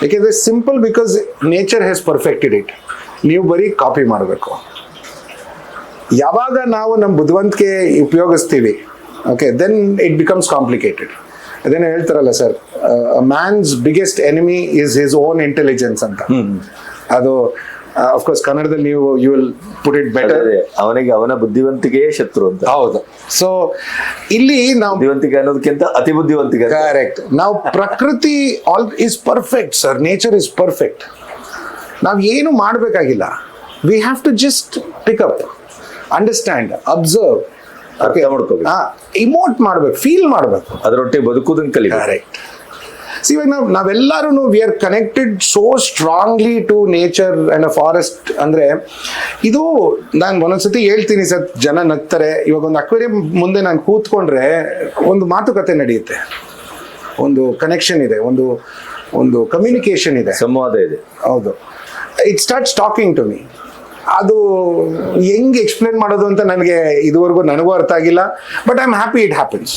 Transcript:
ಯಾಕೆಂದರೆ simple, because nature has perfected it. ನೀವು ಬರೀ ಕಾಪಿ ಮಾಡಬೇಕು. ಯಾವಾಗ ನಾವು ನಮ್ಮ ಬುದ್ಧಿವಂತಿಕೆ ಉಪಯೋಗಿಸ್ತೀವಿ, okay, then it becomes complicated. ಅದೇನೋ ಹೇಳ್ತಾರಲ್ಲ sir, man's biggest enemy is his own intelligence ಅಂತ. ಅದು ಅಫ್ಕೋರ್ಸ್ ಕನ್ನಡದಲ್ಲಿ ನೀವು you will put it better. ಅವನಿಗೆ ಅವನ ಬುದ್ಧಿವಂತಿಕೆಯೇ ಶತ್ರು ಅಂತ. ಹೌದು. ಸೊ ಇಲ್ಲಿ ನಾವು ಬುದ್ಧಿವಂತಿಕೆ ಅನ್ನೋದಕ್ಕಿಂತ ಅತಿ ಬುದ್ಧಿವಂತಿಕೆ. ಕರೆಕ್ಟ್. ನಾವು ಪ್ರಕೃತಿ all is perfect sir, nature is perfect. ನಾವು ಏನು ಮಾಡಬೇಕಾಗಿಲ್ಲ. We have to just pick up, understand, observe, emote ಮಾಡ್ಬೇಕು, ಫೀಲ್ ಮಾಡ್ಬೇಕು, ಅದರೊಟ್ಟಿಗೆ ಬದುಕುವುದನ್ನು ಕಲಿ. ಕರೆಕ್ಟ್. ಇವಾಗ ನಾವೆಲ್ಲರೂ we are connected so strongly to nature and a forest. ಅಂದ್ರೆ ಇದು ನಾನು ಒಂದೊಂದ್ಸತಿ ಹೇಳ್ತೀನಿ ಸರ್, ಜನ ನಗ್ತಾರೆ. ಇವಾಗ ಒಂದು ಅಕ್ವೇರಿಯಂ ಮುಂದೆ ನಾನು ಕೂತ್ಕೊಂಡ್ರೆ ಒಂದು ಮಾತುಕತೆ ನಡೆಯುತ್ತೆ, ಒಂದು ಕನೆಕ್ಷನ್ ಇದೆ, ಒಂದು ಕಮ್ಯುನಿಕೇಶನ್ ಇದೆ, ಸಂವಾದ ಇದೆ. ಹೌದು. It starts talking to me. ಅದು ಹೆಂಗೆ ಎಕ್ಸ್ಪ್ಲೇನ್ ಮಾಡೋದು ಅಂತ ನನಗೆ ಇದುವರೆಗೂ ನನಗೂ ಅರ್ಥ ಆಗಿಲ್ಲ. But I am happy it happens.